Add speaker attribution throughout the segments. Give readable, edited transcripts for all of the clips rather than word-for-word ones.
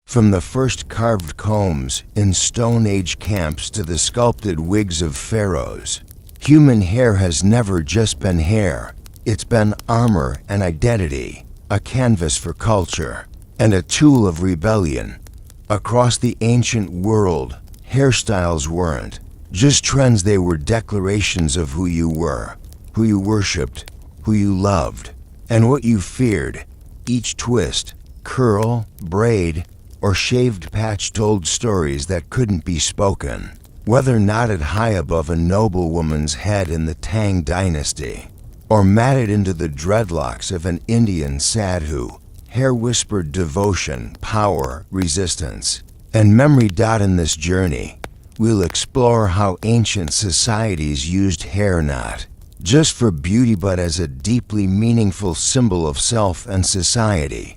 Speaker 1: From the first carved combs in Stone Age camps to the sculpted wigs of pharaohs, human hair has never just been hair. It's been armor and identity, a canvas for culture, and a tool of rebellion. Across the ancient world, hairstyles weren't just trends, they were declarations of who you were, who you worshipped, who you loved, and what you feared. Each twist, curl, braid, or shaved patch told stories that couldn't be spoken, whether knotted high above a noblewoman's head in the Tang dynasty, or matted into the dreadlocks of an Indian sadhu. Hair whispered devotion, power, resistance, and memory. In this journey, we'll explore how ancient societies used hair not just for beauty but as a deeply meaningful symbol of self and society.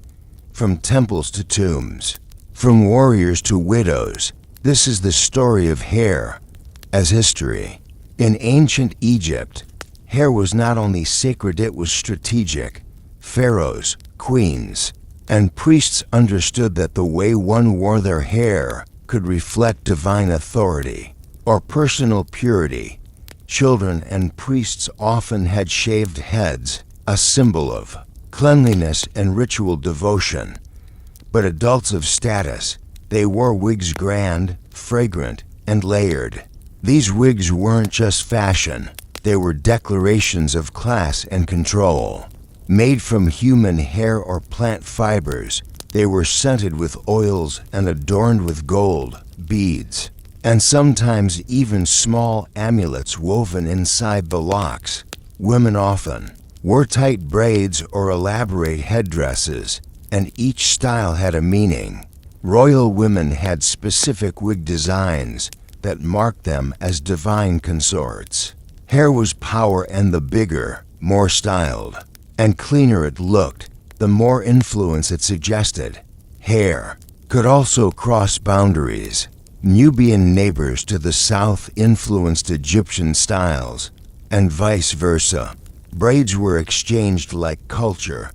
Speaker 1: From temples to tombs, from warriors to widows, this is the story of hair as history. In ancient Egypt, hair was not only sacred, it was strategic. Pharaohs, queens, and priests understood that the way one wore their hair could reflect divine authority or personal purity. Children and priests often had shaved heads, a symbol of cleanliness and ritual devotion. But adults of status, they wore wigs, grand, fragrant, and layered. These wigs weren't just fashion, they were declarations of class and control. Made from human hair or plant fibers, they were scented with oils and adorned with gold, beads, and sometimes even small amulets woven inside the locks. Women often wore tight braids or elaborate headdresses, and each style had a meaning. Royal women had specific wig designs that marked them as divine consorts. Hair was power, and the bigger, more styled, and cleaner it looked, the more influence it suggested. Hair could also cross boundaries. Nubian neighbors to the south influenced Egyptian styles, and vice versa. Braids were exchanged like culture,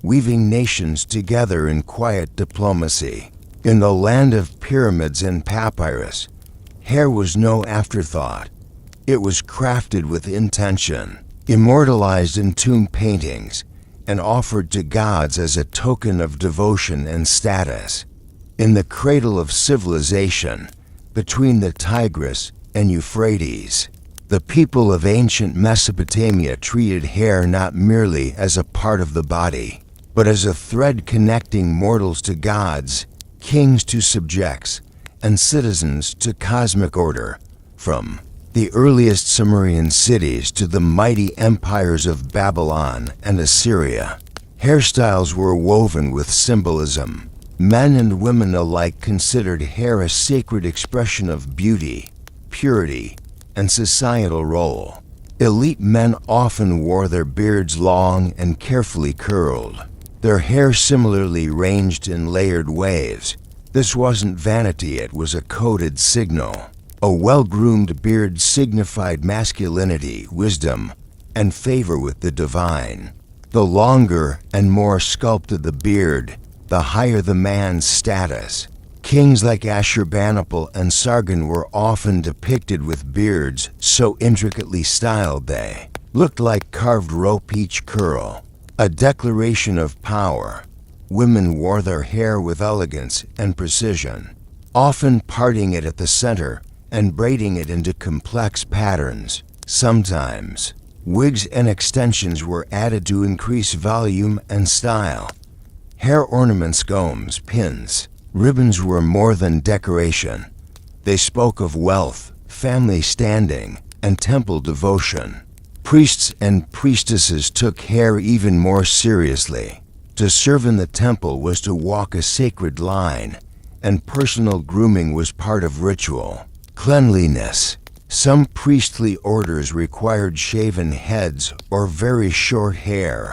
Speaker 1: weaving nations together in quiet diplomacy. In the land of pyramids and papyrus, hair was no afterthought. It was crafted with intention, immortalized in tomb paintings, and offered to gods as a token of devotion and status. In the cradle of civilization, between the Tigris and Euphrates, the people of ancient Mesopotamia treated hair not merely as a part of the body, but as a thread connecting mortals to gods, kings to subjects, and citizens to cosmic order. From the earliest Sumerian cities to the mighty empires of Babylon and Assyria, hairstyles were woven with symbolism. Men and women alike considered hair a sacred expression of beauty, purity, and societal role. Elite men often wore their beards long and carefully curled, their hair similarly ranged in layered waves. This wasn't vanity, it was a coded signal. A well-groomed beard signified masculinity, wisdom, and favor with the divine. The longer and more sculpted the beard, the higher the man's status. Kings like Ashurbanipal and Sargon were often depicted with beards so intricately styled they looked like carved rope, each curl a declaration of power. Women wore their hair with elegance and precision, often parting it at the center and braiding it into complex patterns. Sometimes, wigs and extensions were added to increase volume and style. Hair ornaments, combs, pins, ribbons were more than decoration. They spoke of wealth, family standing, and temple devotion. Priests and priestesses took hair even more seriously. To serve in the temple was to walk a sacred line, and personal grooming was part of ritual. Cleanliness. Some priestly orders required shaven heads or very short hair,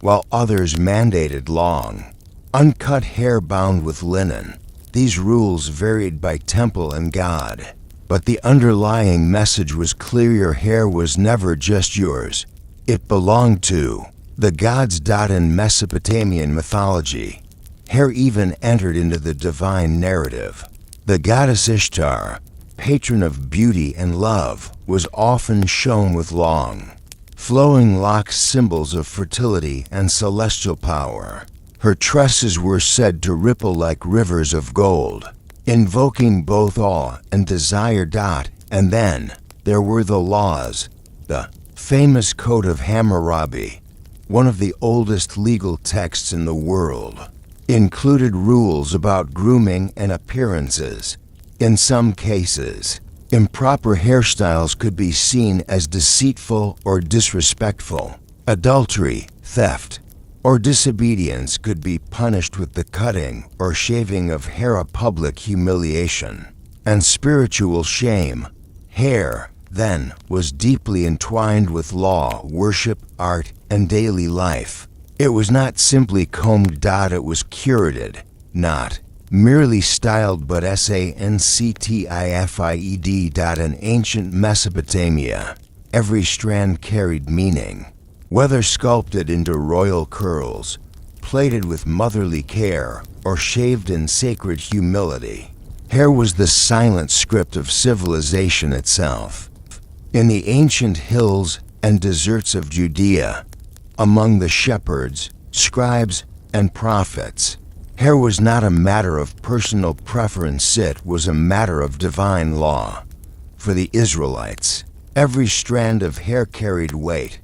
Speaker 1: while others mandated long, uncut hair bound with linen. These rules varied by temple and god, but the underlying message was clear: your hair was never just yours. It belonged to the gods. In Mesopotamian mythology, Hair even entered into the divine narrative. The goddess Ishtar, patron of beauty and love, was often shown with long, flowing locks, symbols of fertility and celestial power. Her tresses were said to ripple like rivers of gold, invoking both awe and desire. And then there were the laws. The famous Code of Hammurabi, one of the oldest legal texts in the world, included rules about grooming and appearances. In some cases, improper hairstyles could be seen as deceitful or disrespectful. Adultery, theft, or disobedience could be punished with the cutting or shaving of hair, a public humiliation. And spiritual shame. Hair, then, was deeply entwined with law, worship, art, and daily life. It was not simply combed. It was curated, not merely styled, but sanctified. In ancient Mesopotamia, every strand carried meaning. Whether sculpted into royal curls, plaited with motherly care, or shaved in sacred humility, hair was the silent script of civilization itself. In the ancient hills and deserts of Judea, among the shepherds, scribes, and prophets, hair was not a matter of personal preference, it was a matter of divine law. For the Israelites, every strand of hair carried weight,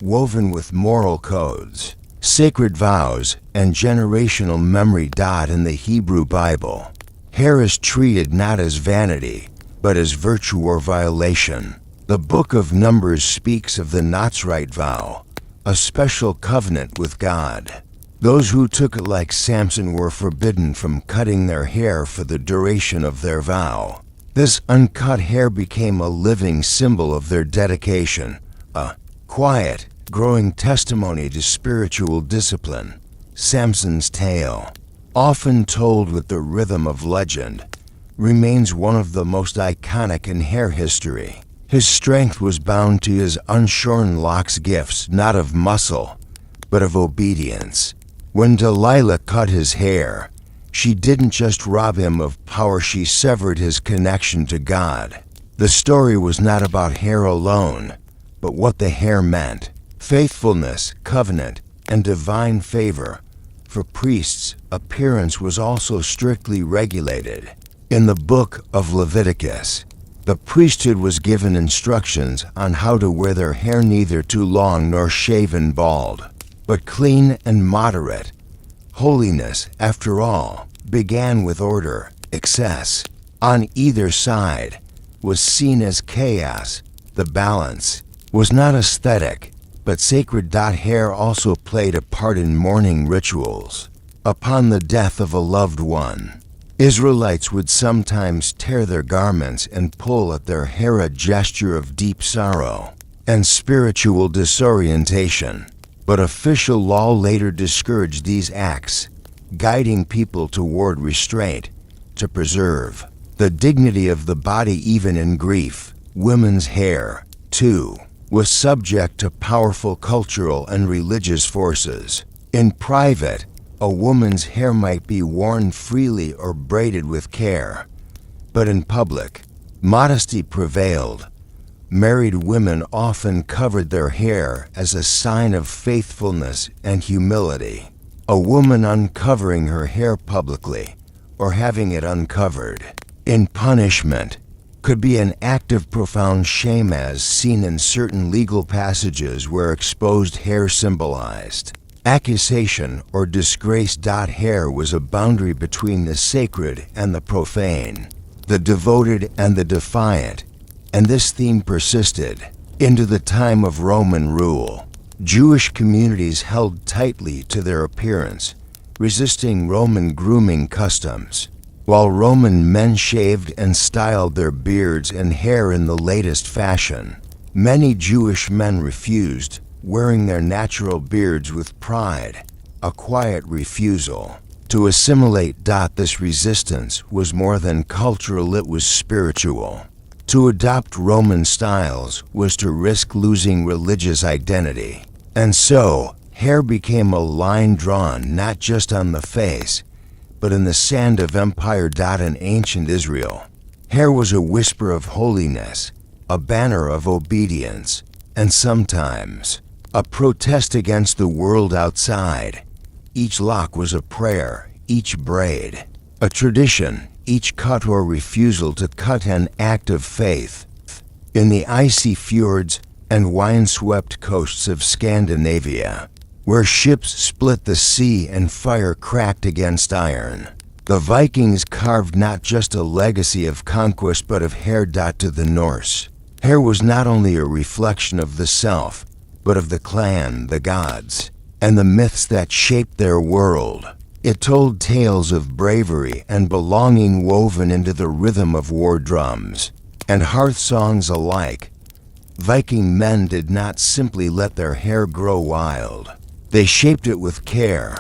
Speaker 1: woven with moral codes, sacred vows, and generational memory. In the Hebrew Bible, hair is treated not as vanity, but as virtue or violation. The Book of Numbers speaks of the Nazirite vow, a special covenant with God. Those who took it, like Samson, were forbidden from cutting their hair for the duration of their vow. This uncut hair became a living symbol of their dedication, a quiet, growing testimony to spiritual discipline. Samson's tale, often told with the rhythm of legend, remains one of the most iconic in hair history. His strength was bound to his unshorn locks, gifts not of muscle, but of obedience. When Delilah cut his hair, she didn't just rob him of power, she severed his connection to God. The story was not about hair alone, but what the hair meant: faithfulness, covenant, and divine favor. For priests, appearance was also strictly regulated. In the book of Leviticus, the priesthood was given instructions on how to wear their hair, neither too long nor shaven bald, but clean and moderate. Holiness, after all, began with order. Excess, on either side, was seen as chaos. The balance was not aesthetic, but sacred. Hair also played a part in mourning rituals. Upon the death of a loved one, Israelites would sometimes tear their garments and pull at their hair, a gesture of deep sorrow and spiritual disorientation. But official law later discouraged these acts, guiding people toward restraint to preserve the dignity of the body even in grief. Women's hair, too, was subject to powerful cultural and religious forces. In private, a woman's hair might be worn freely or braided with care, but in public, modesty prevailed. Married women often covered their hair as a sign of faithfulness and humility. A woman uncovering her hair publicly, or having it uncovered in punishment, could be an act of profound shame, as seen in certain legal passages where exposed hair symbolized accusation or disgrace. Hair was a boundary between the sacred and the profane, the devoted and the defiant, and this theme persisted into the time of Roman rule. Jewish communities held tightly to their appearance, resisting Roman grooming customs. While Roman men shaved and styled their beards and hair in the latest fashion, many Jewish men refused, wearing their natural beards with pride, a quiet refusal to assimilate. This resistance was more than cultural, it was spiritual. To adopt Roman styles was to risk losing religious identity. And so, hair became a line drawn not just on the face, but in the sand of empire. In ancient Israel, hair was a whisper of holiness, a banner of obedience, and sometimes a protest against the world outside. Each lock was a prayer, each braid a tradition, each cut or refusal to cut an act of faith. In the icy fjords and wine-swept coasts of Scandinavia, where ships split the sea and fire cracked against iron, the Vikings carved not just a legacy of conquest but of hair. To the Norse, hair was not only a reflection of the self, but of the clan, the gods, and the myths that shaped their world. It told tales of bravery and belonging woven into the rhythm of war drums and hearth songs alike. Viking men did not simply let their hair grow wild. They shaped it with care.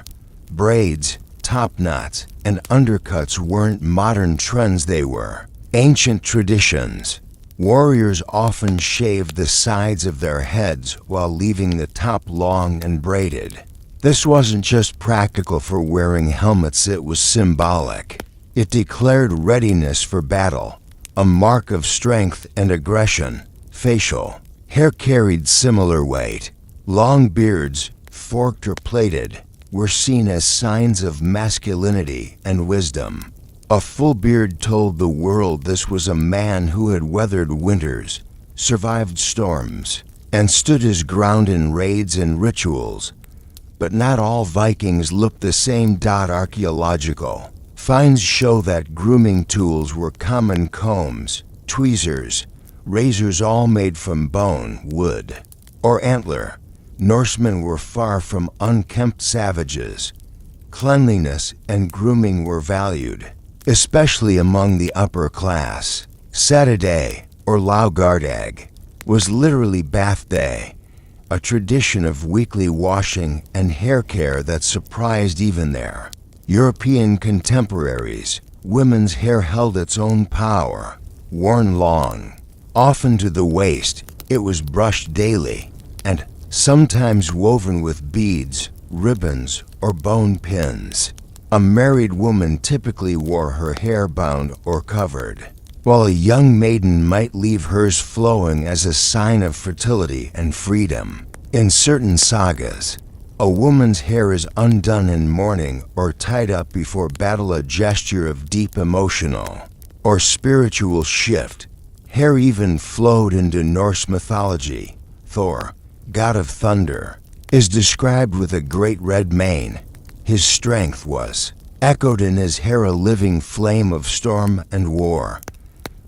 Speaker 1: Braids, top knots, and undercuts weren't modern trends, they were ancient traditions. Warriors often shaved the sides of their heads while leaving the top long and braided. This wasn't just practical for wearing helmets, it was symbolic. It declared readiness for battle, a mark of strength and aggression. Facial hair carried similar weight. Long beards, forked or plaited, were seen as signs of masculinity and wisdom. A full beard told the world this was a man who had weathered winters, survived storms, and stood his ground in raids and rituals. But not all Vikings looked the same. Archaeological finds show that grooming tools were common: combs, tweezers, razors, all made from bone, wood, or antler. Norsemen were far from unkempt savages. Cleanliness and grooming were valued, especially among the upper class. Saturday, or Laugardag, was literally bath day, a tradition of weekly washing and hair care that surprised even their European contemporaries. Women's hair held its own power. Worn long, often to the waist, it was brushed daily, and sometimes woven with beads, ribbons, or bone pins. A married woman typically wore her hair bound or covered, while a young maiden might leave hers flowing as a sign of fertility and freedom. In certain sagas, a woman's hair is undone in mourning or tied up before battle, a gesture of deep emotional or spiritual shift. Hair even flowed into Norse mythology. Thor, god of thunder, is described with a great red mane. His strength was echoed in his hair, a living flame of storm and war.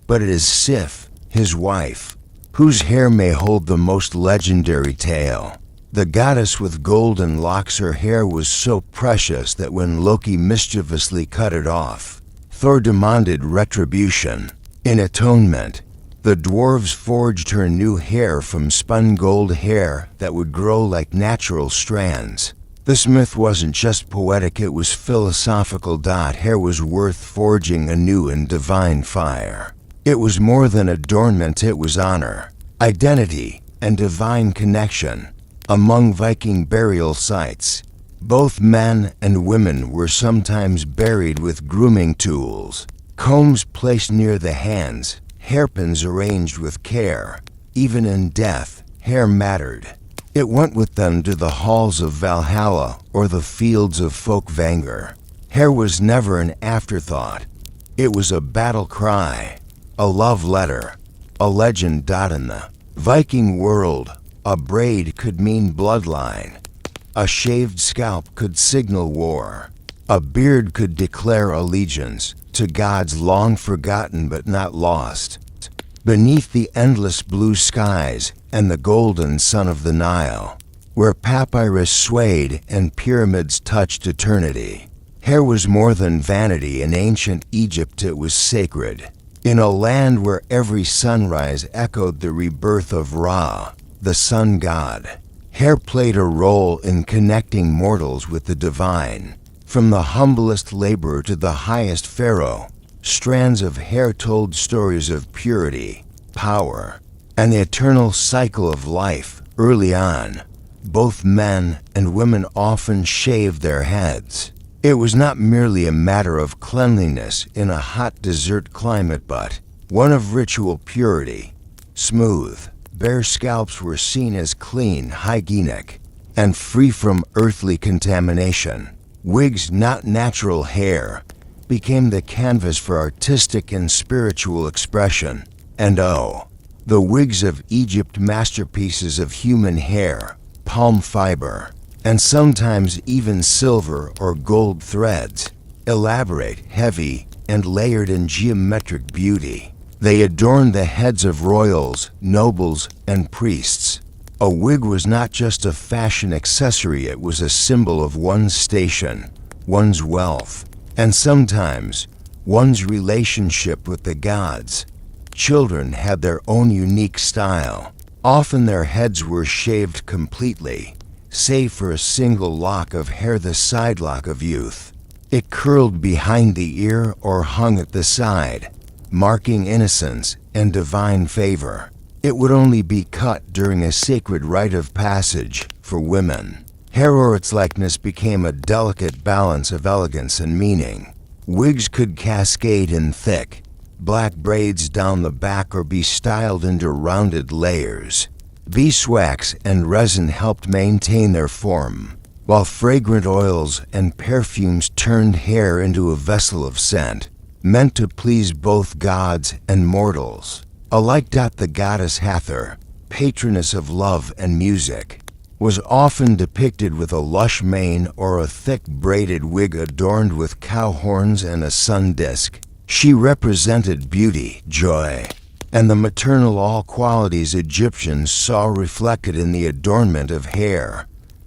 Speaker 1: But it is Sif, his wife, whose hair may hold the most legendary tale. The goddess with golden locks, her hair was so precious that when Loki mischievously cut it off, Thor demanded retribution. In atonement, the dwarves forged her new hair from spun gold, hair that would grow like natural strands. This myth wasn't just poetic, it was philosophical. Hair was worth forging anew in divine fire. It was more than adornment, it was honor, identity, and divine connection. Among Viking burial sites, both men and women were sometimes buried with grooming tools. Combs placed near the hands, hairpins arranged with care. Even in death, hair mattered. It went with them to the halls of Valhalla or the fields of Folkvanger. Hair was never an afterthought. It was a battle cry, a love letter, a legend. In the Viking world, a braid could mean bloodline. A shaved scalp could signal war. A beard could declare allegiance to gods long forgotten but not lost. Beneath the endless blue skies and the golden sun of the Nile, where papyrus swayed and pyramids touched eternity, hair was more than vanity. In ancient Egypt it was sacred. In a land where every sunrise echoed the rebirth of Ra, the sun god, hair played a role in connecting mortals with the divine. From the humblest laborer to the highest pharaoh, strands of hair told stories of purity, power, and the eternal cycle of life. Early on, both men and women often shaved their heads. It was not merely a matter of cleanliness in a hot desert climate, but one of ritual purity. Smooth, bare scalps were seen as clean, hygienic, and free from earthly contamination. Wigs, not natural hair, became the canvas for artistic and spiritual expression. And oh, the wigs of Egypt, masterpieces of human hair, palm fiber, and sometimes even silver or gold threads, elaborate, heavy, and layered in geometric beauty. They adorned the heads of royals, nobles, and priests. A wig was not just a fashion accessory, it was a symbol of one's station, one's wealth, and sometimes one's relationship with the gods. Children had their own unique style. Often their heads were shaved completely, save for a single lock of hair, the side lock of youth. It curled behind the ear or hung at the side, marking innocence and divine favor. It would only be cut during a sacred rite of passage for women. Hair or its likeness became a delicate balance of elegance and meaning. Wigs could cascade in thick, black braids down the back or be styled into rounded layers. Beeswax and resin helped maintain their form, while fragrant oils and perfumes turned hair into a vessel of scent, meant to please both gods and mortals alike. The goddess Hathor, patroness of love and music, was often depicted with a lush mane or a thick braided wig adorned with cow horns and a sun disk. She represented beauty, joy, and the maternal all qualities Egyptians saw reflected in the adornment of hair.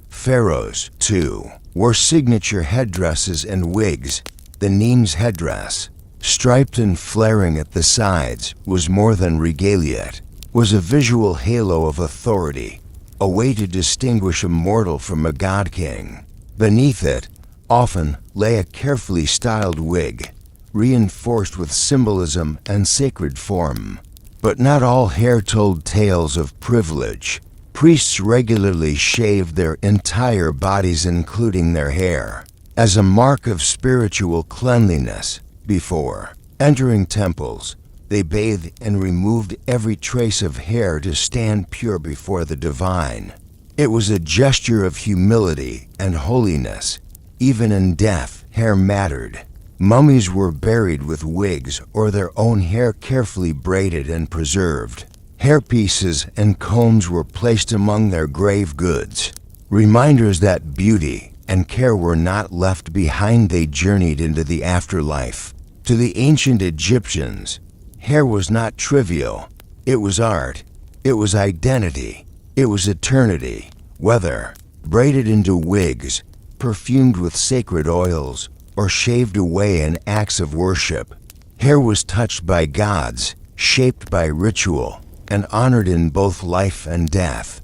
Speaker 1: Pharaohs, too, wore signature headdresses and wigs. The Nemes headdress, striped and flaring at the sides, was more than regalia. It was a visual halo of authority, a way to distinguish a mortal from a god-king. Beneath it, often lay a carefully styled wig, reinforced with symbolism and sacred form. But not all hair told tales of privilege. Priests regularly shaved their entire bodies, including their hair, as a mark of spiritual cleanliness. Before entering temples, they bathed and removed every trace of hair to stand pure before the divine. It was a gesture of humility and holiness. Even in death, hair mattered. Mummies were buried with wigs or their own hair carefully braided and preserved. Hairpieces and combs were placed among their grave goods, reminders that beauty and care were not left behind. They journeyed into the afterlife. To the ancient Egyptians, hair was not trivial. It was art. It was identity. It was eternity. Whether braided into wigs, perfumed with sacred oils, or shaved away in acts of worship, hair was touched by gods, shaped by ritual, and honored in both life and death.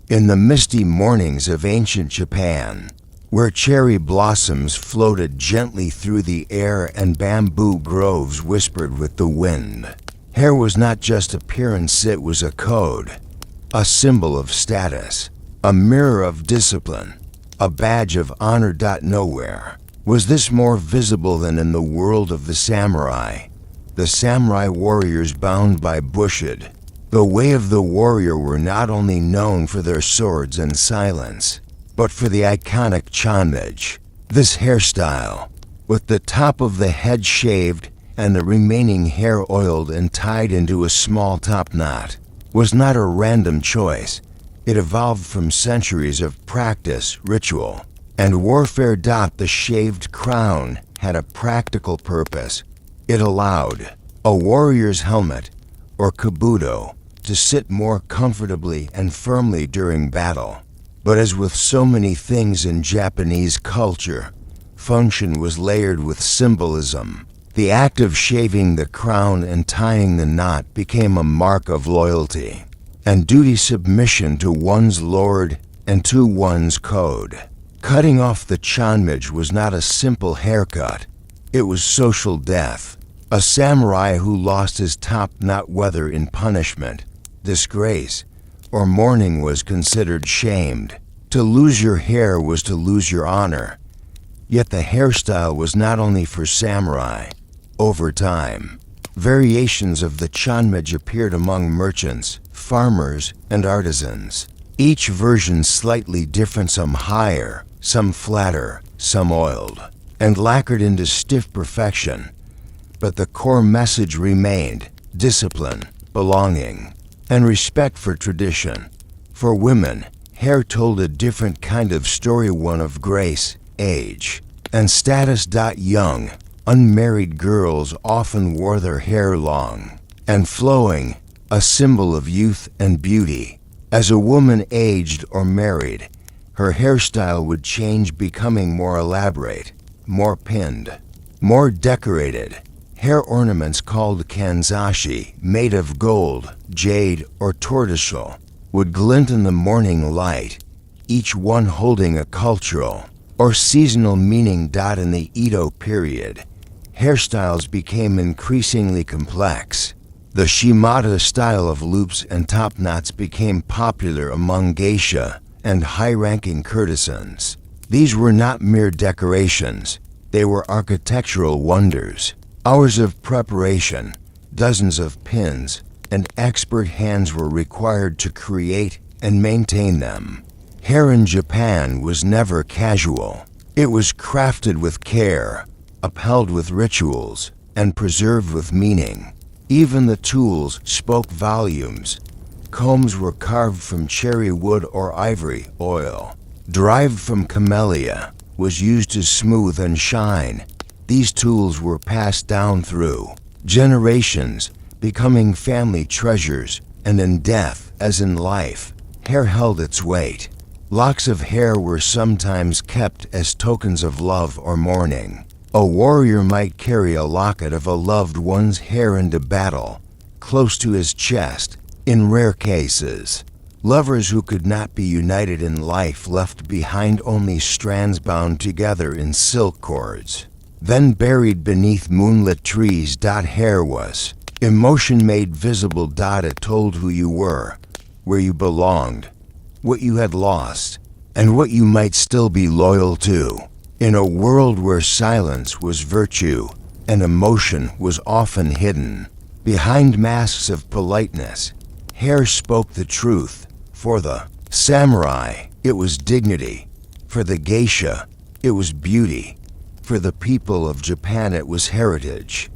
Speaker 1: In the misty mornings of ancient Japan, where cherry blossoms floated gently through the air and bamboo groves whispered with the wind, hair was not just appearance, it was a code, a symbol of status, a mirror of discipline, a badge of honor. Nowhere was this more visible than in the world of the samurai. The samurai warriors bound by bushed, the way of the warrior, were not only known for their swords and silence, but for the iconic chanmage. This hairstyle, with the top of the head shaved and the remaining hair oiled and tied into a small top knot, was not a random choice. It evolved from centuries of practice, ritual, and warfare. The shaved crown had a practical purpose. It allowed a warrior's helmet, or kabuto, to sit more comfortably and firmly during battle. But as with so many things in Japanese culture, function was layered with symbolism. The act of shaving the crown and tying the knot became a mark of loyalty and duty, submission to one's lord and to one's code. Cutting off the chanmage was not a simple haircut. It was social death. A samurai who lost his top knot, whether in punishment, disgrace, or mourning, was considered shamed. To lose your hair was to lose your honor. Yet the hairstyle was not only for samurai. Over time, variations of the chanmage appeared among merchants, farmers, and artisans. Each version slightly different, some higher, some flatter, some oiled, and lacquered into stiff perfection. But the core message remained: discipline, belonging, and respect for tradition. For women, hair told a different kind of story, one of grace, age, and status. Young, unmarried girls often wore their hair long and flowing, a symbol of youth and beauty. As a woman aged or married, her hairstyle would change, becoming more elaborate, more pinned, more decorated. Hair ornaments called kanzashi, made of gold, jade, or tortoiseshell, would glint in the morning light, each one holding a cultural or seasonal meaning. In the Edo period, hairstyles became increasingly complex. The shimata style of loops and top knots became popular among geisha and high-ranking courtesans. These were not mere decorations, they were architectural wonders. Hours of preparation, dozens of pins, and expert hands were required to create and maintain them. Hair in Japan was never casual. It was crafted with care, upheld with rituals, and preserved with meaning. Even the tools spoke volumes. Combs were carved from cherry wood or ivory. Oil, derived from camellia, was used to smooth and shine. These tools were passed down through generations, becoming family treasures, and in death, as in life, hair held its weight. Locks of hair were sometimes kept as tokens of love or mourning. A warrior might carry a locket of a loved one's hair into battle, close to his chest. In rare cases, lovers who could not be united in life left behind only strands bound together in silk cords, then buried beneath moonlit trees. Hair was emotion made visible. It told who you were, where you belonged, what you had lost, and what you might still be loyal to. In a world where silence was virtue and emotion was often hidden behind masks of politeness, hair spoke the truth. For the samurai, it was dignity. For the geisha, it was beauty. For the people of Japan, it was heritage.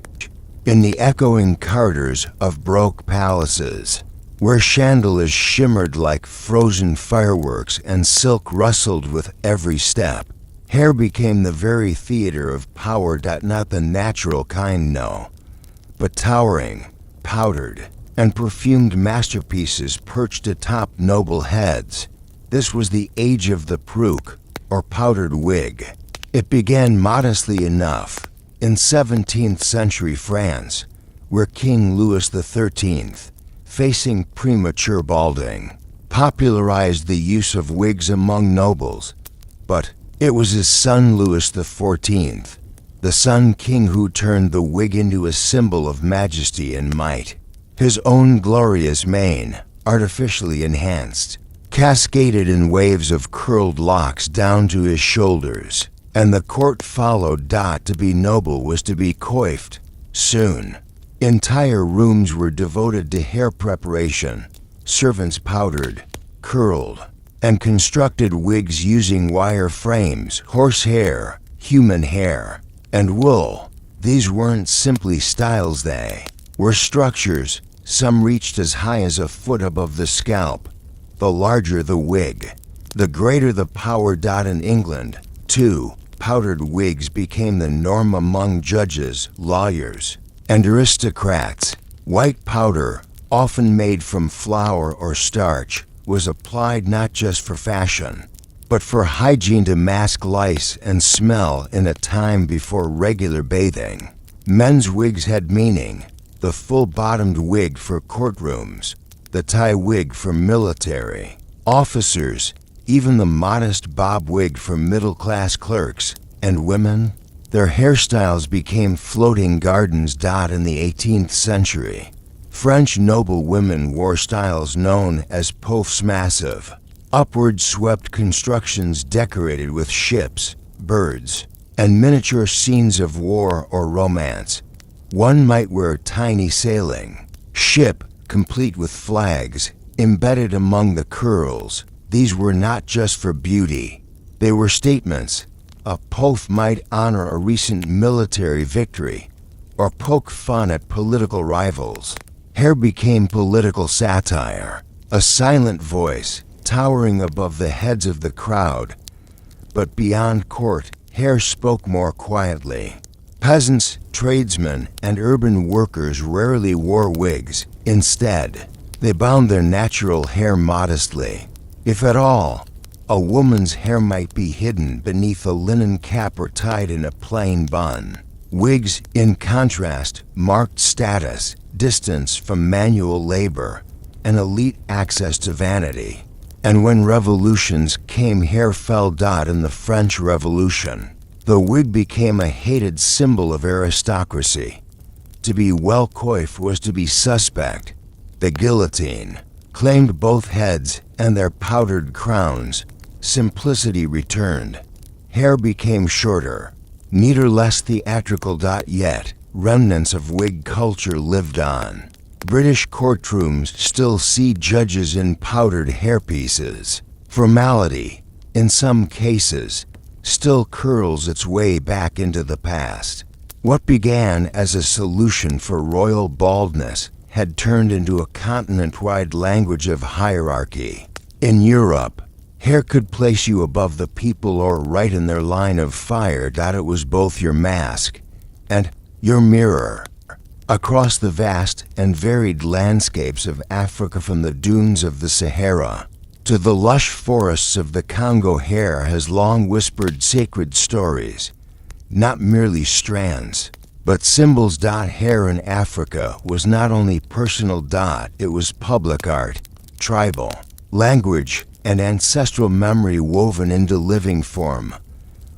Speaker 1: In the echoing corridors of Baroque palaces, where chandeliers shimmered like frozen fireworks and silk rustled with every step, hair became the very theater of power. Not the natural kind, no, but towering, powdered, and perfumed masterpieces perched atop noble heads. This was the age of the peruke, or powdered wig. It began modestly enough in 17th century France, where King Louis XIII, facing premature balding, popularized the use of wigs among nobles. But it was his son Louis XIV, the Sun King, who turned the wig into a symbol of majesty and might. His own glorious mane, artificially enhanced, cascaded in waves of curled locks down to his shoulders, and the court followed. To be noble was to be coiffed. Soon, entire rooms were devoted to hair preparation. Servants powdered, curled, and constructed wigs using wire frames, horsehair, human hair, and wool. These weren't simply styles, they were structures. Some reached as high as a foot above the scalp. The larger the wig, the greater the power. In England, too, powdered wigs became the norm among judges, lawyers, and aristocrats. White powder, often made from flour or starch, was applied not just for fashion, but for hygiene, to mask lice and smell in a time before regular bathing. Men's wigs had meaning: the full-bottomed wig for courtrooms, the tie wig for military officers, even the modest bob wig for middle-class clerks. And women? Their hairstyles became floating gardens. In the 18th century, French noble women wore styles known as poufs massive, upward swept constructions decorated with ships, birds, and miniature scenes of war or romance. One might wear tiny sailing ship, complete with flags, embedded among the curls. These were not just for beauty. They were statements. A pof might honor a recent military victory, or poke fun at political rivals. Hair became political satire, a silent voice, towering above the heads of the crowd. But beyond court, hair spoke more quietly. Peasants, tradesmen, and urban workers rarely wore wigs. Instead, they bound their natural hair modestly. If at all, a woman's hair might be hidden beneath a linen cap or tied in a plain bun. Wigs, in contrast, marked status, distance from manual labor, and elite access to vanity. And when revolutions came, hair fell. In the French Revolution, the wig became a hated symbol of aristocracy. To be well coiffed was to be suspect. The guillotine claimed both heads and their powdered crowns. Simplicity returned. Hair became shorter, neater, less theatrical. Yet, remnants of wig culture lived on. British courtrooms still see judges in powdered hairpieces. Formality, in some cases, still curls its way back into the past. What began as a solution for royal baldness had turned into a continent-wide language of hierarchy. In Europe, hair could place you above the people or right in their line of fire. It was both your mask and your mirror. Across the vast and varied landscapes of Africa, from the dunes of the Sahara to the lush forests of the Congo, hair has long whispered sacred stories, not merely strands, but symbols. Hair in Africa was not only personal. It was public art, tribal, language, and ancestral memory woven into living form.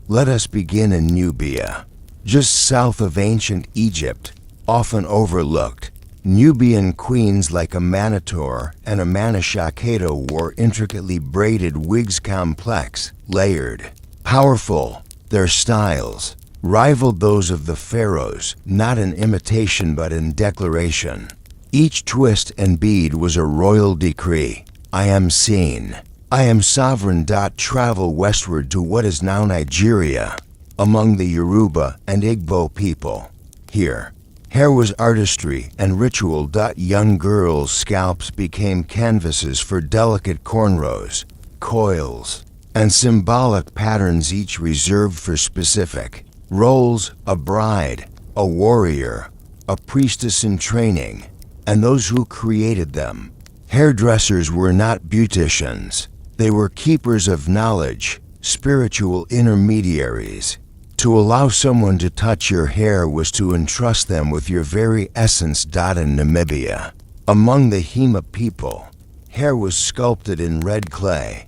Speaker 1: Let us begin in Nubia, just south of ancient Egypt. Often overlooked, Nubian queens like Amanator and Amanashakato wore intricately braided wigs, complex, layered, powerful. Their styles rivaled those of the pharaohs, not in imitation but in declaration. Each twist and bead was a royal decree. I am seen. I am sovereign. Travel westward to what is now Nigeria, among the Yoruba and Igbo people. Here, hair was artistry and ritual. Young girls' scalps became canvases for delicate cornrows, coils, and symbolic patterns, each reserved for specific roles: a bride, a warrior, a priestess in training, and those who created them. Hairdressers were not beauticians. They were keepers of knowledge, spiritual intermediaries. To allow someone to touch your hair was to entrust them with your very essence. In Namibia, among the Hema people, hair was sculpted in red clay,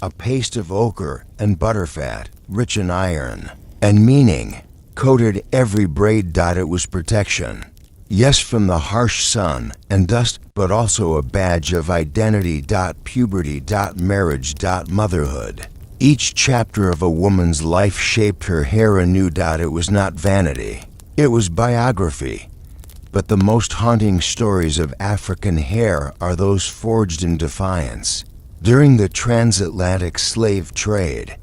Speaker 1: a paste of ochre and butterfat, rich in iron and meaning, coated every braid. It was protection. Yes, from the harsh sun and dust, but also a badge of identity. Puberty. Marriage. Motherhood. Each chapter of a woman's life shaped her hair anew. It was not vanity. It was biography. But the most haunting stories of African hair are those forged in defiance. During the transatlantic slave trade,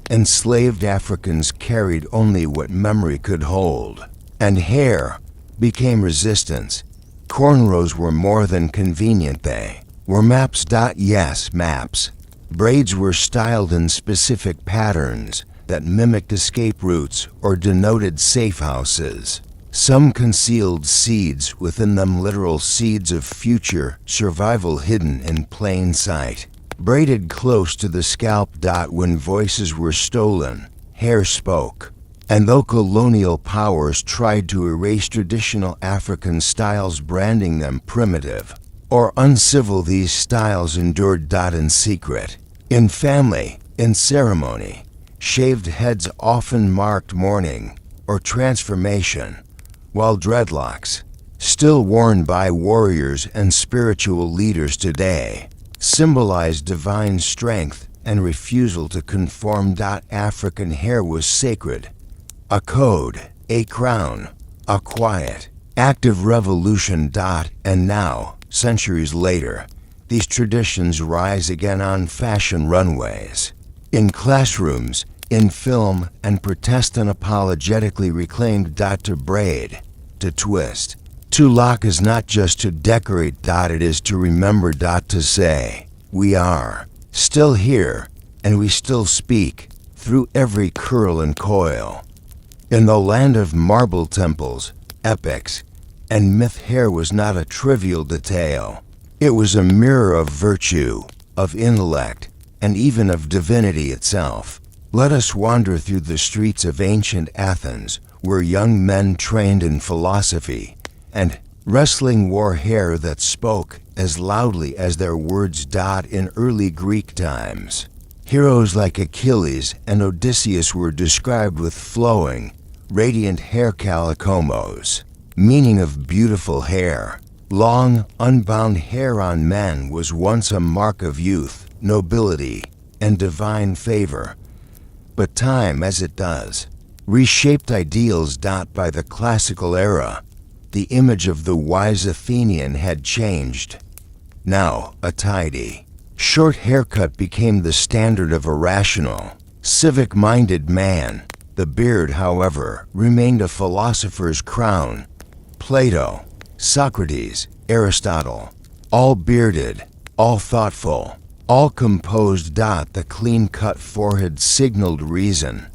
Speaker 1: enslaved Africans carried only what memory could hold, and hair became resistance. Cornrows were more than convenient. They were maps. Yes, maps. Braids were styled in specific patterns that mimicked escape routes or denoted safe houses. Some concealed seeds within them, literal seeds of future survival hidden in plain sight. Braided close to the scalp. When voices were stolen, hair spoke. And though colonial powers tried to erase traditional African styles, branding them primitive or uncivil, these styles endured. In secret, in family, in ceremony, shaved heads often marked mourning or transformation, while dreadlocks, still worn by warriors and spiritual leaders today, symbolize divine strength and refusal to conform. African hair was sacred, A code, a crown, a quiet, active revolution. And now, centuries later, these traditions rise again on fashion runways, in classrooms, in film, and protest unapologetically reclaimed. To braid, to twist, to lock is not just to decorate. It is to remember. To say, we are still here, and we still speak through every curl and coil. In the land of marble temples, epics, and myth, hair was not a trivial detail. It was a mirror of virtue, of intellect, and even of divinity itself. Let us wander through the streets of ancient Athens, where young men trained in philosophy and wrestling wore hair that spoke as loudly as their words. In early Greek times, heroes like Achilles and Odysseus were described with flowing, radiant hair. Calikomos, meaning of beautiful hair. Long, unbound hair on men was once a mark of youth, nobility, and divine favor. But time, as it does, reshaped ideals. By the classical era, the image of the wise Athenian had changed. Now, a tidy, short haircut became the standard of a rational, civic-minded man. The beard, however, remained a philosopher's crown. Plato, Socrates, Aristotle, all bearded, all thoughtful, all composed. The clean-cut forehead signaled reason.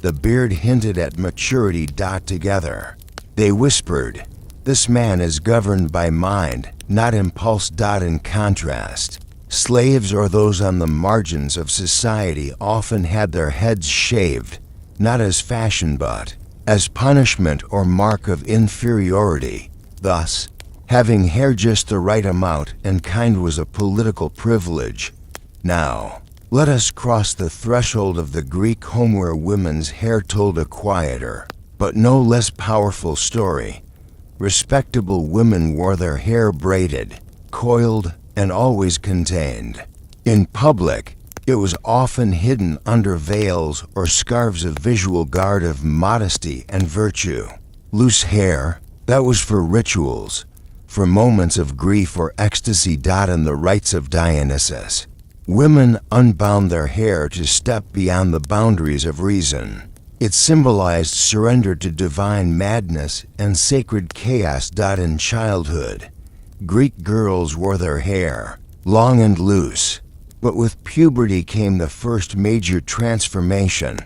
Speaker 1: The beard hinted at maturity. Together, they whispered, "This man is governed by mind, not impulse." In contrast, slaves or those on the margins of society often had their heads shaved, not as fashion but as punishment or mark of inferiority. Thus, having hair just the right amount and kind was a political privilege. Now, let us cross the threshold of the Greek home where women's hair told a quieter, but no less powerful story. Respectable women wore their hair braided, coiled, and always contained. In public, it was often hidden under veils or scarves, a visual guard of modesty and virtue. Loose hair, that was for rituals, for moments of grief or ecstasy. In the rites of Dionysus, women unbound their hair to step beyond the boundaries of reason. It symbolized surrender to divine madness and sacred chaos. In childhood, Greek girls wore their hair, long and loose. But with puberty came the first major transformation.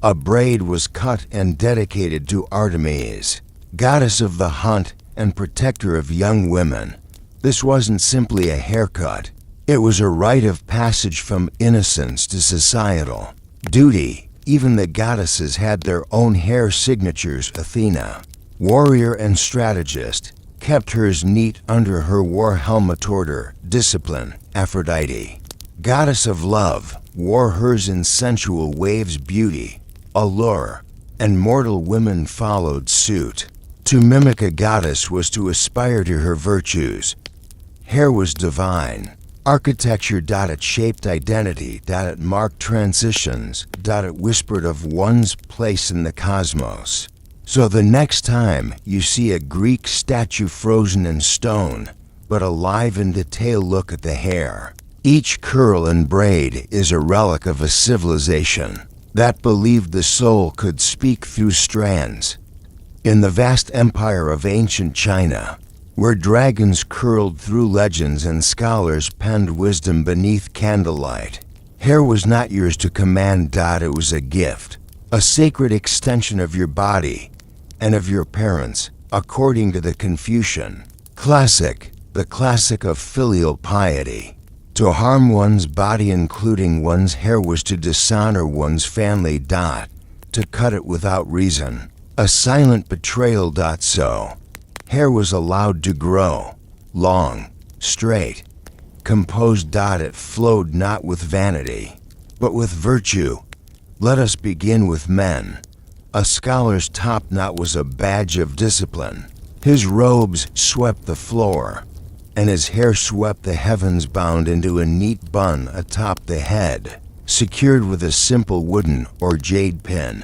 Speaker 1: A braid was cut and dedicated to Artemis, goddess of the hunt and protector of young women. This wasn't simply a haircut. It was a rite of passage from innocence to societal duty. Even the goddesses had their own hair signatures. Athena, warrior and strategist, kept hers neat under her war helmet. Order, discipline. Aphrodite, goddess of love, wore hers in sensual waves. Beauty, allure, and mortal women followed suit. To mimic a goddess was to aspire to her virtues. Hair was divine. Architecture. It shaped identity. It marked transitions. It whispered of one's place in the cosmos. So the next time you see a Greek statue frozen in stone, but alive in detail, look at the hair. Each curl and braid is a relic of a civilization that believed the soul could speak through strands. In the vast empire of ancient China, where dragons curled through legends and scholars penned wisdom beneath candlelight, hair was not yours to command. It was a gift, a sacred extension of your body and of your parents, according to the Confucian classic, the classic of filial piety. To harm one's body, including one's hair, was to dishonor one's family. To cut it without reason, a silent betrayal. So, hair was allowed to grow, long, straight, composed. It flowed not with vanity, but with virtue. Let us begin with men. A scholar's top knot was a badge of discipline. His robes swept the floor, and his hair swept the heavens, bound into a neat bun atop the head, secured with a simple wooden or jade pin.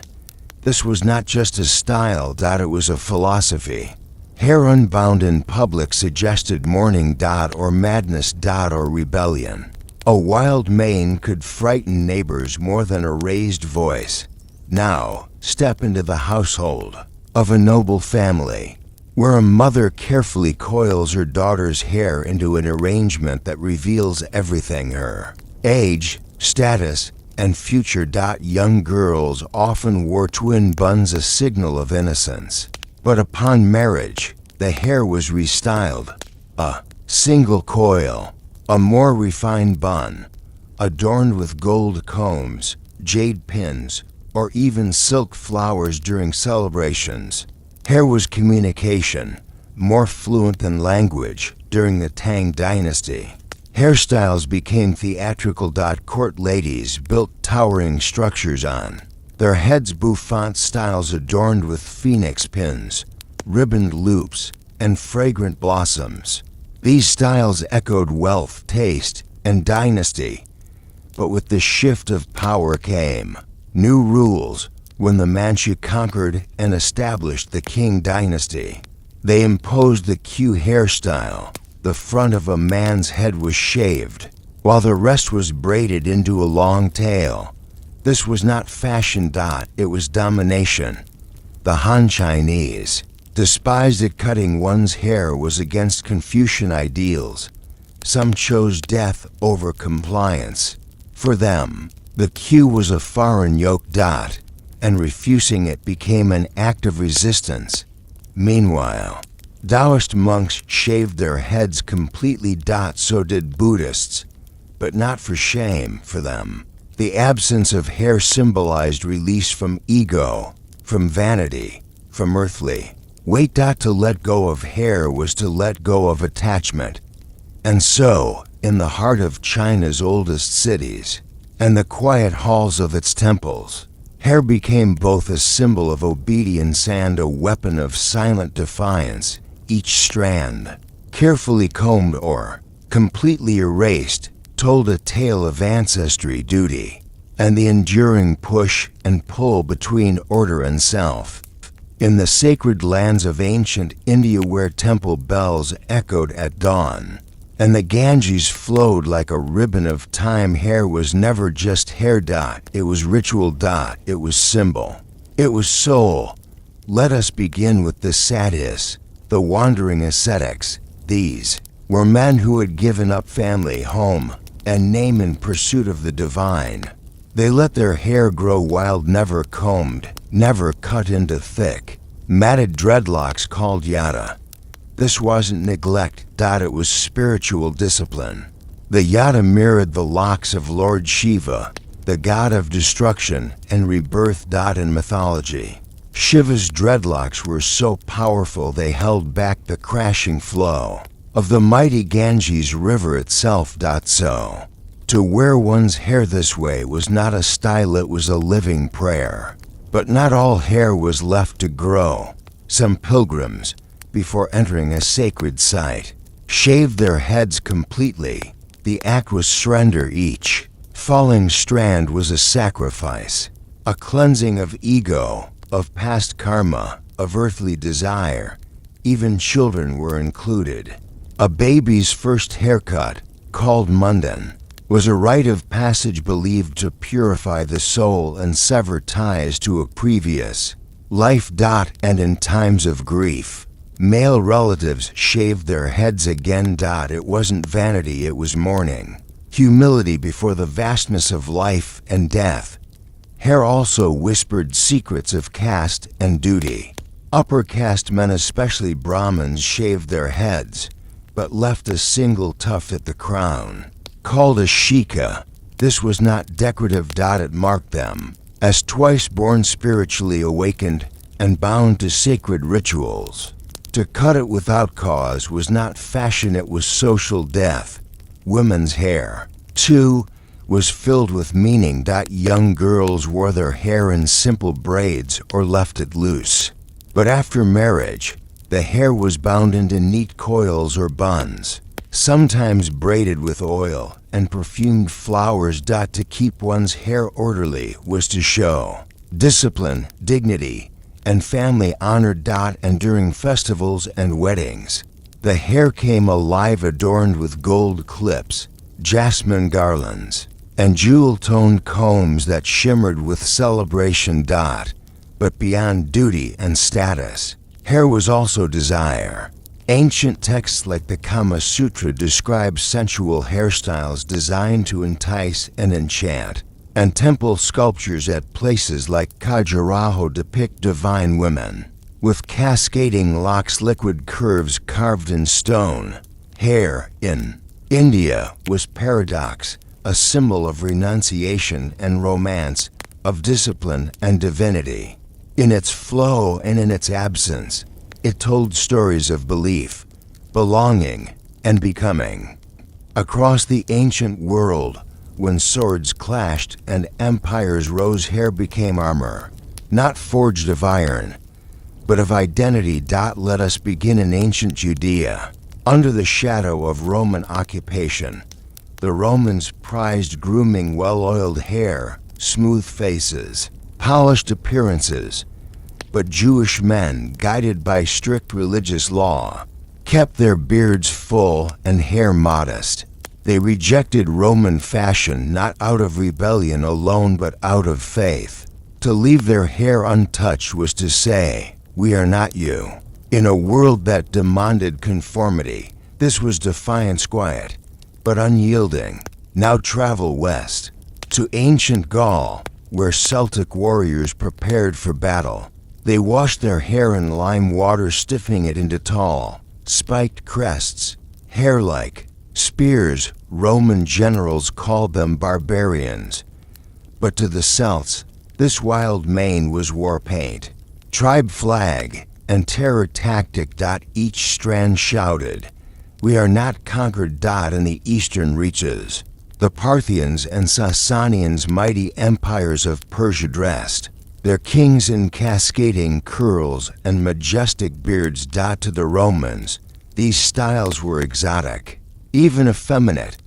Speaker 1: This was not just a style, it was a philosophy. Hair unbound in public suggested mourning, or madness, or rebellion. A wild mane could frighten neighbors more than a raised voice. Now, step into the household of a noble family, where a mother carefully coils her daughter's hair into an arrangement that reveals everything: her age, status, and future. Young girls often wore twin buns, a signal of innocence. But upon marriage, the hair was restyled. A single coil, a more refined bun, adorned with gold combs, jade pins, or even silk flowers during celebrations. Hair was communication, more fluent than language during the Tang Dynasty. Hairstyles became theatrical. Court ladies built towering structures on their heads, bouffant styles adorned with phoenix pins, ribboned loops, and fragrant blossoms. These styles echoed wealth, taste, and dynasty. But with the shift of power came new rules. When the Manchu conquered and established the Qing dynasty, they imposed the Q hairstyle. The front of a man's head was shaved, while the rest was braided into a long tail. This was not fashion. It was domination. The Han Chinese despised it. Cutting one's hair was against Confucian ideals. Some chose death over compliance. For them, the Q was a foreign yoke. And refusing it became an act of resistance. Meanwhile, Taoist monks shaved their heads completely. So did Buddhists, but not for shame. For them, the absence of hair symbolized release from ego, from vanity, from earthly weight. To let go of hair was to let go of attachment. And so, in the heart of China's oldest cities, and the quiet halls of its temples, hair became both a symbol of obedience and a weapon of silent defiance. Each strand, carefully combed or completely erased, told a tale of ancestry, duty, and the enduring push and pull between order and self. In the sacred lands of ancient India, where temple bells echoed at dawn, and the Ganges flowed like a ribbon of time, hair was never just hair. It was ritual. It was symbol. It was soul. Let us begin with the sadhus, the wandering ascetics. These were men who had given up family, home, and name in pursuit of the divine. They let their hair grow wild, never combed, never cut into thick, matted dreadlocks called yada. This wasn't neglect. It was spiritual discipline. The yada mirrored the locks of Lord Shiva, the god of destruction and rebirth. In mythology, Shiva's dreadlocks were so powerful they held back the crashing flow of the mighty Ganges River itself. So, to wear one's hair this way was not a style, it was a living prayer. But not all hair was left to grow. Some pilgrims, before entering a sacred site, shaved their heads completely. The act was surrender. Each falling strand was a sacrifice, a cleansing of ego, of past karma, of earthly desire. Even children were included. A baby's first haircut, called mundan, was a rite of passage believed to purify the soul and sever ties to a previous life. And in times of grief, male relatives shaved their heads again. It wasn't vanity, it was mourning, humility before the vastness of life and death. Hair also whispered secrets of caste and duty. Upper caste men, especially Brahmins, shaved their heads, but left a single tuft at the crown, called a shika. This was not decorative. It marked them as twice born, spiritually awakened and bound to sacred rituals. To cut it without cause was not fashion, it was social death. Women's hair, too, was filled with meaning. Young girls wore their hair in simple braids or left it loose. But after marriage, the hair was bound into neat coils or buns, sometimes braided with oil and perfumed flowers. To keep one's hair orderly was to show discipline, dignity, and family honored. And during festivals and weddings, the hair came alive, adorned with gold clips, jasmine garlands, and jewel-toned combs that shimmered with celebration. But beyond duty and status, hair was also desire. Ancient texts like the Kama Sutra describe sensual hairstyles designed to entice and enchant, and temple sculptures at places like Khajuraho depict divine women, with cascading locks, liquid curves carved in stone. Hair in India was paradox, a symbol of renunciation and romance, of discipline and divinity. In its flow and in its absence, it told stories of belief, belonging, and becoming. Across the ancient world, when swords clashed and empires rose, hair became armor, not forged of iron, but of identity. Let us begin in ancient Judea. Under the shadow of Roman occupation, the Romans prized grooming well-oiled hair, smooth faces, polished appearances. But Jewish men, guided by strict religious law, kept their beards full and hair modest. They rejected Roman fashion not out of rebellion alone but out of faith. To leave their hair untouched was to say, "We are not you." In a world that demanded conformity, this was defiance, quiet, but unyielding. Now travel west, to ancient Gaul, where Celtic warriors prepared for battle. They washed their hair in lime water, stiffening it into tall, spiked crests, hair-like spears. Roman generals called them barbarians. But to the Celts, this wild mane was war paint, tribe flag, and terror tactic. Each strand shouted, "We are not conquered." In the eastern reaches, the Parthians and Sasanians, mighty empires of Persia, dressed their kings in cascading curls and majestic beards. To the Romans, these styles were exotic, even effeminate,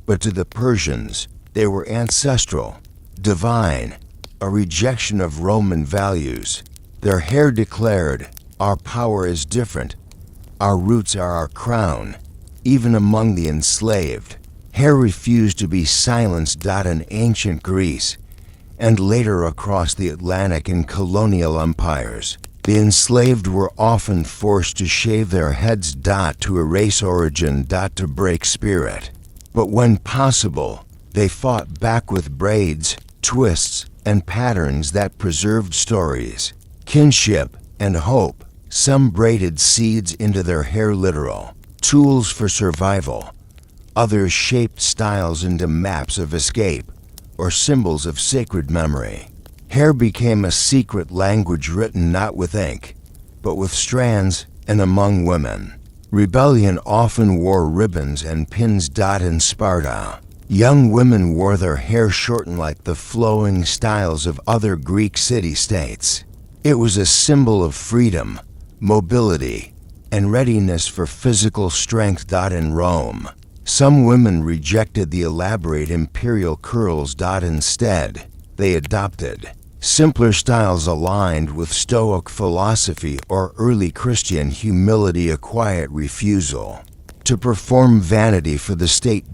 Speaker 1: but to the Persians, they were ancestral, divine, a rejection of Roman values. Their hair declared, "Our power is different. Our roots are our crown." Even among the enslaved, hair refused to be silenced. In ancient Greece, and later across the Atlantic in colonial empires, the enslaved were often forced to shave their heads. To erase origin. To break spirit. But when possible, they fought back with braids, twists, and patterns that preserved stories, kinship, and hope. Some braided seeds into their hair, literal tools for survival. Others shaped styles into maps of escape or symbols of sacred memory. Hair became a secret language, written not with ink, but with strands. And among women, rebellion often wore ribbons and pins. In Sparta, young women wore their hair shortened like the flowing styles of other Greek city-states. It was a symbol of freedom, mobility, and readiness for physical strength. In Rome, some women rejected the elaborate imperial curls. Instead, they adopted simpler styles aligned with Stoic philosophy or early Christian humility, a quiet refusal to perform vanity for the state.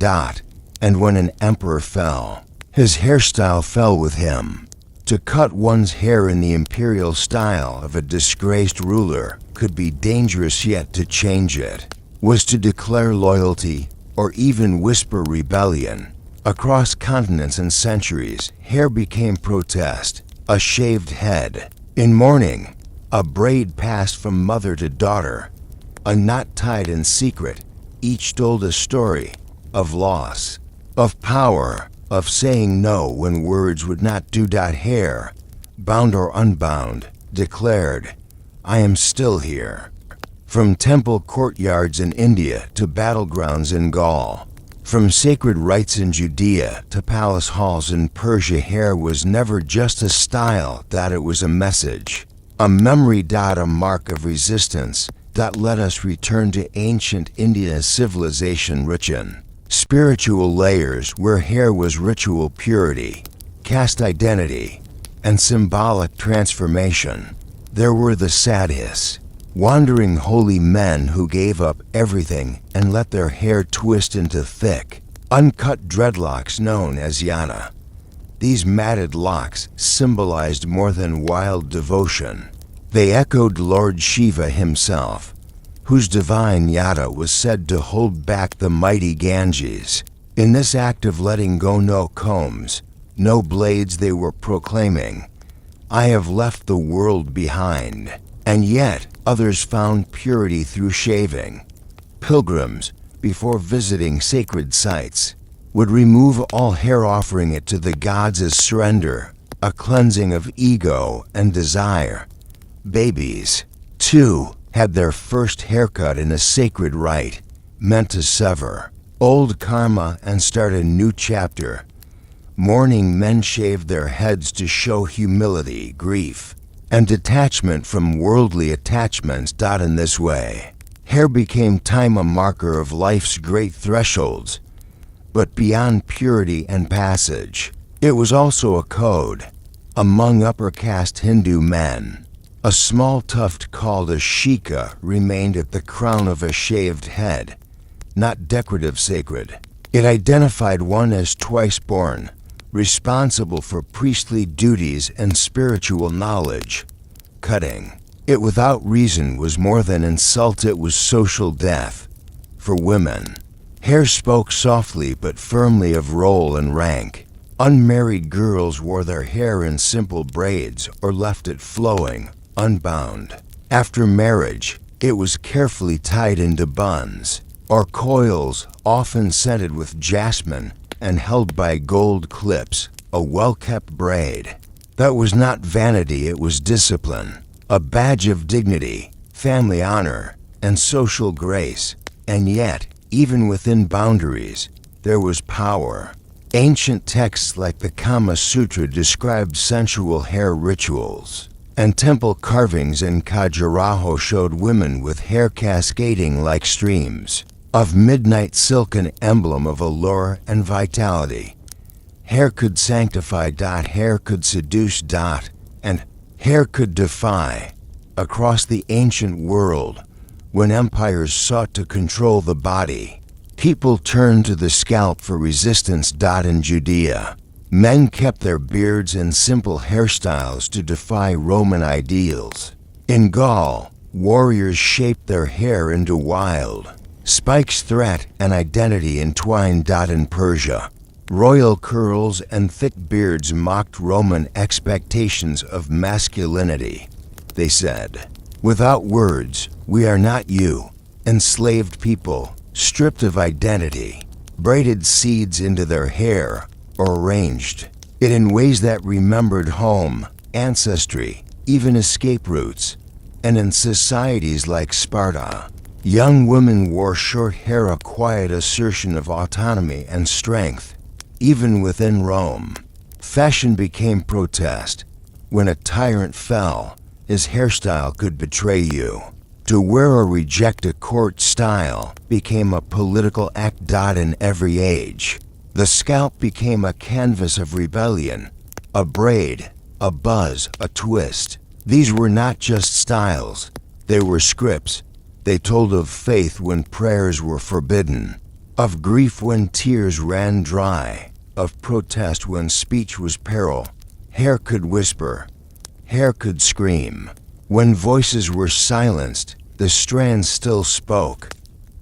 Speaker 1: And when an emperor fell, his hairstyle fell with him. To cut one's hair in the imperial style of a disgraced ruler could be dangerous, yet to change it was to declare loyalty or even whisper rebellion. Across continents and centuries, hair became protest. A shaved head in mourning, a braid passed from mother to daughter, a knot tied in secret. Each told a story of loss, of power, of saying no when words would not do. Hair, bound or unbound, declared, "I am still here." From temple courtyards in India to battlegrounds in Gaul, from sacred rites in Judea to palace halls in Persia, hair was never just a style. It was a message, a memory. A mark of resistance. Let us return to ancient India, civilization rich in spiritual layers, where hair was ritual purity, caste identity, and symbolic transformation. There were the sadhus, wandering holy men who gave up everything and let their hair twist into thick, uncut dreadlocks known as yana. These matted locks symbolized more than wild devotion. They echoed Lord Shiva himself, whose divine yada was said to hold back the mighty Ganges. In this act of letting go no combs, no blades, they were proclaiming, "I have left the world behind." And yet, others found purity through shaving. Pilgrims, before visiting sacred sites, would remove all hair, offering it to the gods as surrender, a cleansing of ego and desire. Babies, too, had their first haircut in a sacred rite, meant to sever old karma and start a new chapter. Mourning men shaved their heads to show humility, grief, and detachment from worldly attachments. In this way, hair became time a marker of life's great thresholds. But beyond purity and passage, it was also a code. Among upper caste Hindu men, a small tuft called a shika remained at the crown of a shaved head, not decorative sacred. It identified one as twice born, responsible for priestly duties and spiritual knowledge. Cutting it without reason was more than insult, it was social death. For women, hair spoke softly but firmly of role and rank. Unmarried girls wore their hair in simple braids or left it flowing, unbound. After marriage, it was carefully tied into buns or coils, often scented with jasmine and held by gold clips, a well-kept braid. That was not vanity, it was discipline, a badge of dignity, family honor, and social grace. And yet, even within boundaries, there was power. Ancient texts like the Kama Sutra described sensual hair rituals, and temple carvings in Khajuraho showed women with hair cascading like streams of midnight silk, an emblem of allure and vitality. Hair could sanctify. Hair could seduce. And hair could defy. Across the ancient world, when empires sought to control the body, people turned to the scalp for resistance. In Judea, men kept their beards and simple hairstyles to defy Roman ideals. In Gaul, warriors shaped their hair into wild spikes, threat and identity entwined. In Persia, royal curls and thick beards mocked Roman expectations of masculinity. They said, "Without words, we are not you." Enslaved people, stripped of identity, braided seeds into their hair or arranged it in ways that remembered home, ancestry, even escape routes. And in societies like Sparta, young women wore short hair, a quiet assertion of autonomy and strength. Even within Rome, fashion became protest. When a tyrant fell, his hairstyle could betray you. To wear or reject a court style became a political act. In every age, the scalp became a canvas of rebellion. A braid, a buzz, a twist. These were not just styles, they were scripts. They told of faith when prayers were forbidden, of grief when tears ran dry, of protest when speech was peril. Hair could whisper, hair could scream. When voices were silenced, the strands still spoke.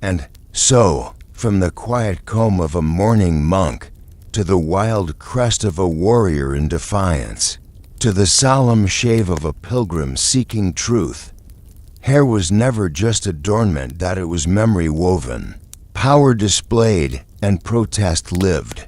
Speaker 1: And so, from the quiet comb of a mourning monk, to the wild crest of a warrior in defiance, to the solemn shave of a pilgrim seeking truth, hair was never just adornment. It was memory woven, power displayed, and protest lived.